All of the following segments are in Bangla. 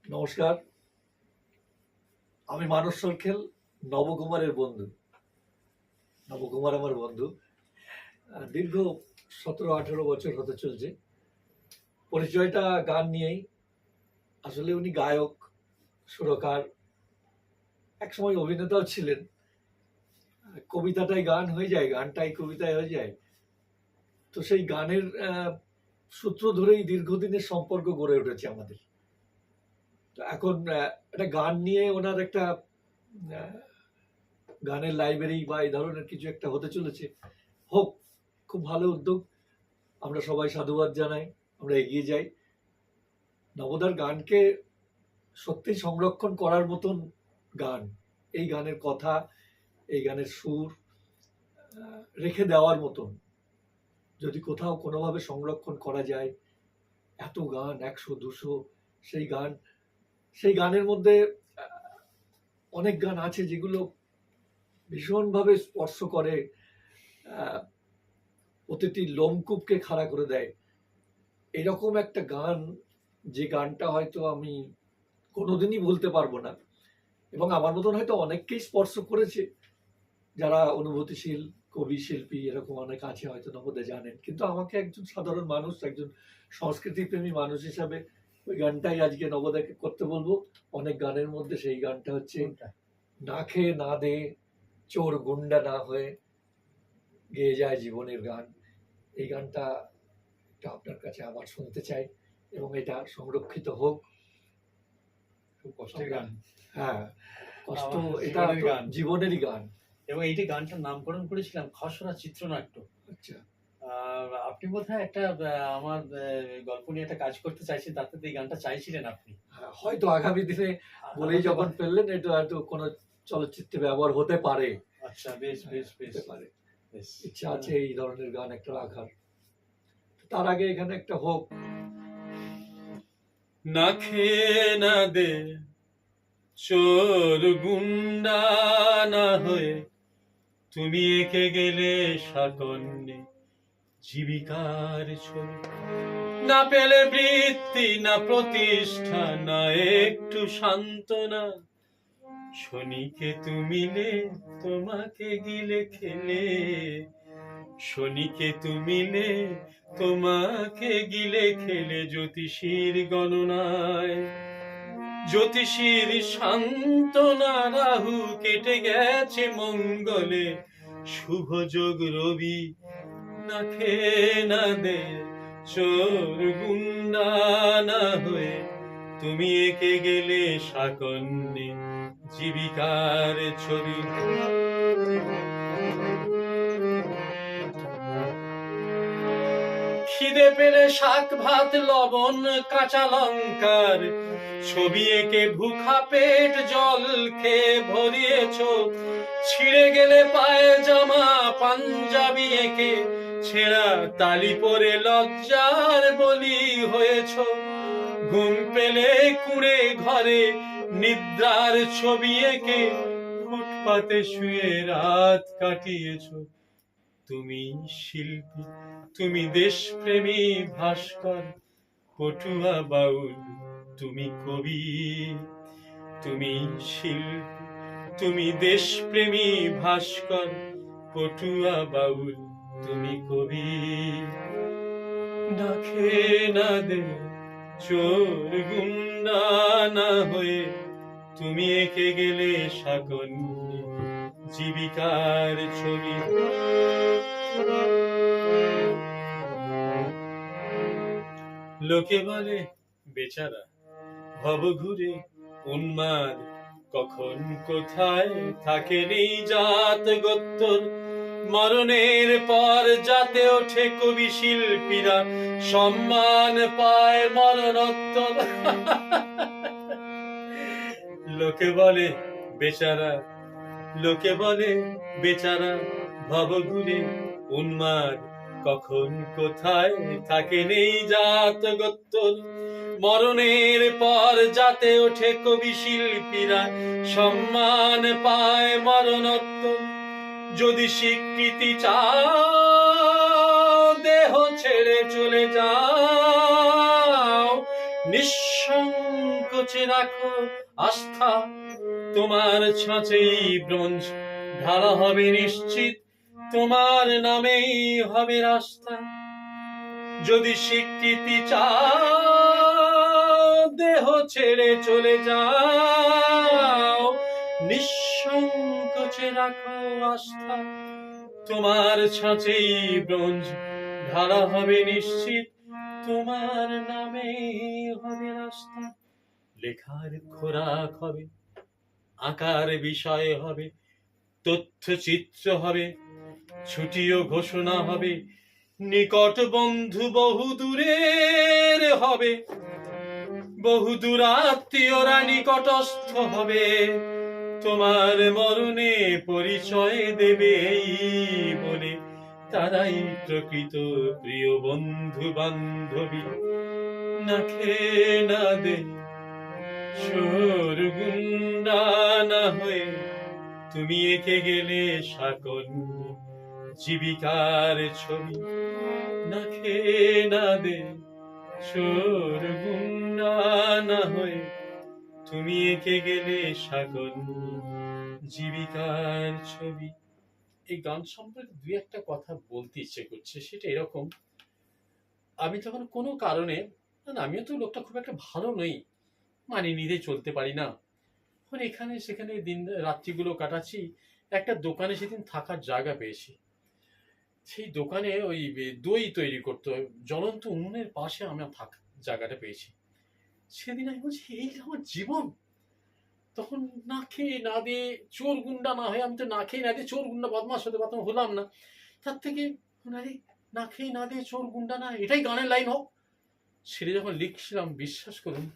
নমস্কার, আমি মানস সরখেল, নবকুমারের বন্ধু। নবকুমার আমার বন্ধু। দীর্ঘ 17-18 বছর হতে চলছে। পরিচয়টা গান নিয়েই। আসলে উনি গায়ক, সুরকার, একসময় অভিনেতাও ছিলেন। কবিতাটাই গান হয়ে যায়, গানটাই কবিতায় হয়ে যায়। তো সেই গানের সূত্র ধরেই দীর্ঘদিনের সম্পর্ক গড়ে উঠেছে আমাদের। তো এখন একটা গান নিয়ে ওনার একটা গানের লাইব্রেরি বা এই ধরনের কিছু একটা হতে চলেছে। হোক, খুব ভালো উদ্যোগ। আমরা সবাই সাধুবাদ জানাই, আমরা এগিয়ে যাই। নবদার গানকে সত্যি সংরক্ষণ করার মতন গান, এই গানের কথা, এই গানের সুর রেখে দেওয়ার মতন যদি কোথাও কোনোভাবে সংরক্ষণ করা যায়। এত গান, 100-200, সেই গানের মধ্যে অনেক গান আছে যেগুলো ভীষণভাবে স্পর্শ করে, প্রতিটি লোমকূপকে খাড়া করে দেয়। এরকম একটা গান, যে গানটা হয়তো আমি কোনোদিনই ভুলতে পারবো না, এবং আমার মতন হয়তো অনেককেই স্পর্শ করেছে। যারা অনুভূতিশীল কবি, শিল্পী, এরকম অনেক আছে, হয়তো নবদা জানেন। কিন্তু আমাকে একজন সাধারণ মানুষ, একজন সংস্কৃতিপ্রেমী মানুষ হিসাবে ওই গানটাই আজকে নবদাকে করতে বলবো। অনেক গানের মধ্যে সেই গানটা হচ্ছে না খেয়ে না দে, চোর গুন্ডা না হয়ে গেয়ে যায় জীবনের গান। এই গানটা আপনার কাছে আবার শুনতে চাই, এবং এটা সংরক্ষিত হোক। খুব কষ্টের গান। হ্যাঁ, কষ্ট, এটা জীবনের গান। জীবনেরই গান। এবং এইটি গানটার নামকরণ করেছিলাম খসড়া চিত্রনাট্য। আচ্ছা, আপনি বোধহয় একটা আমার গল্প নিয়ে একটা কাজ করতে চাইছেন, তাতে তো এই গানটা চাইছিলেন আপনি। হয়তো আগামী দিনে বলেই যখন ফেললেন, এটা হয়তো কোনো চলচ্চিত্রে ব্যবহার হতে পারে। আচ্ছা, বেশ বেশ বেশ হতে পারে। বেশ। ইচ্ছা আছে এই ধরনের গান একটা রাখার। তার আগে এখানে একটা হোক। না খেয়ে না দে, চোর গুন্ডা না হয়ে তুমি এঁকে গেলে সাকন্যে জীবিকার ছবি। না পেলে বৃত্তি, না প্রতিষ্ঠা, না একটু সান্ত্বনা। শনিকে তুমিলে তোমাকে গিলে খেলে, শনিকে তুমিলে তোমাকে গিলে খেলে জ্যোতিষীর গণনায়। জ্যোতিষীর সান্ত্বনা রাহু কেটে গেছে মঙ্গলে, শুভ যোগ রবি। না খেয়ে না দে, চোর গুন্ডা না হয়ে তুমি এঁকে গেলে সাকন্যে জীবিকার ছবি। খিদে পেলে শাক ভাত লবণ কাঁচা লঙ্কার ছবি এঁকে ভুখা পেট জল খেয়ে ভরিয়েছ। ছিঁড়ে গেলে পায়ে জামা পাঞ্জাবি এঁকে ছেঁড়া তালি পরে লজ্জার বলি হয়েছ। ঘুম পেলে কুঁড়ে ঘরে নিদ্রার ছবি এঁকে ফুটপাতে শুয়ে রাত কাটিয়েছ। তুমি শিল্পী, তুমি দেশপ্রেমী ভাস্কর, পটুয়া বাউল, তুমি কবি। তুমি শিল্পী, তুমি দেশপ্রেমী ভাস্কর, পটুয়া বাউল, তুমি কবি। না খেয়ে না দে, চোর গুন্ডা না হয়ে তুমি এঁকে গেলে সাকন্যে জীবিকার ছবি। লোকে বলে বেচারা ভব ঘুরে উন্মাদ, কখন কোথায় থাকে নেই জাত গোত্তর। মরণের পর যাতে ওঠে কবি শিল্পীরা, সম্মান পায় মরণোত্তর। লোকে বলে বেচারা, লোকে বলে বেচারা ভব ঘুরে উন্মাদ, কখন কোথায় থাকে নেই জাত গোত্তর। মরণের পর যাতে ওঠে কবি শিল্পীরা, সম্মান পায় মরণোত্তর। যদি স্বীকৃতি চাও, দেহ ছেড়ে চলে যাও, নিঃসঙ্গ সংকোচে রাখো আস্থা, তোমার ছাঁচেই ব্রোঞ্জ ঢালা হবে নিশ্চিত, তোমার নামেই হবে রাস্তা। যদি স্বীকৃতি চাও দেহ ছেড়ে চলে যাও, নিঃসংকোচে রাখো আস্থা, তোমার ছাঁচেই ব্রোঞ্জ ঢালা হবে নিশ্চিত, তোমার নামেই হবে রাস্তা। লেখার খোরাক হবে, আঁকার বিষয় হবে, তথ্যচিত্র হবে, ছুটি ও ঘোষণা হবে, নিকট বন্ধু বহু দূরের হবে, বহু দূরাত্মীয়রা নিকটস্থ হবে, তোমার মরণে পরিচয় দেবে এই বলে, তারাই প্রকৃত প্রিয় বন্ধু বান্ধবী। না খেয়ে না দে শোরগুন্ডা না হয়ে তুমি এঁকে গেলে সকল জীবিকার ছবি। না খেয়ে না দে শোরগুন্ডা না হয়ে তুমি এঁকে গেলে সকল জীবিকার ছবি। এই গান সম্পর্কে দুই একটা কথা বলতে ইচ্ছে করছে। সেটা এরকম, আমি তখন কোনো কারণে, না, আমিও তো লোকটা খুব একটা ভালো নই, মানিয়ে নিতে চলতে পারি না, এখন এখানে সেখানে দিন রাত্রিগুলো কাটাচ্ছি। একটা দোকানে সেদিন থাকার জায়গা পেয়েছি। সেই দোকানে ওই দই তৈরি করতে হয়, জ্বলন্ত উনুনের পাশে আমার জায়গাটা পেয়েছি। সেদিন আমি বলছি এই আমার জীবন। তখন না খেয়ে না দিয়ে চোর গুন্ডা না হয়ে, আমি তো না খেয়ে না দিয়ে চোর গুন্ডা বদমাস হতে পারতাম, হলাম না। তার থেকে আরে না খেয়ে না দিয়ে চোর গুন্ডা না, এটাই গানের লাইন হোক। সেটা যখন লিখছিলাম, বিশ্বাস করুন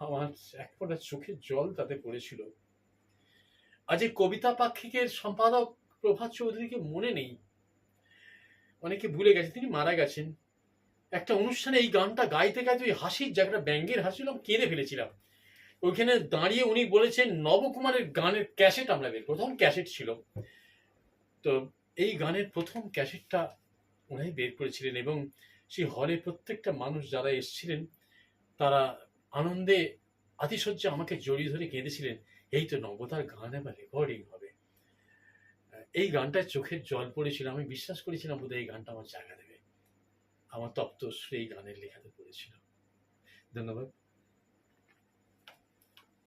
আমার এক ফোঁটা চোখের জল তাতে পড়েছিল। আজ এই কবিতা পাক্ষিকের সম্পাদক প্রভাত চৌধুরীকে মনে নেই, অনেকে ভুলে গেছে, তিনি মারা গেছেন। একটা অনুষ্ঠানে এই গানটা গাইতে গাইতে ওই হাসির জায়গাটা, ব্যঙ্গের হাসিলাম, কেঁদে ফেলেছিলাম। ওইখানে দাঁড়িয়ে উনি বলেছেন নবকুমারের গানের ক্যাসেট আমরা বের করব, তখন ক্যাসেট ছিল। তো এই গানের প্রথম ক্যাসেটটা ওনাই বের করেছিলেন, এবং সেই হলে প্রত্যেকটা মানুষ যারা এসেছিলেন তারা আনন্দে আতিশয্যে আমাকে জড়িয়ে ধরে কেঁদেছিলেন, এই তো নবতার গান এবার রেকর্ডিং হবে। এই গানটায় চোখের জল পড়েছিল, আমি বিশ্বাস করেছিলাম বোধহয় এই গানটা আমার জায়গা দেবে। আমার তপ্ত অশ্রু এই গানের লেখাতে পড়েছিল। ধন্যবাদ।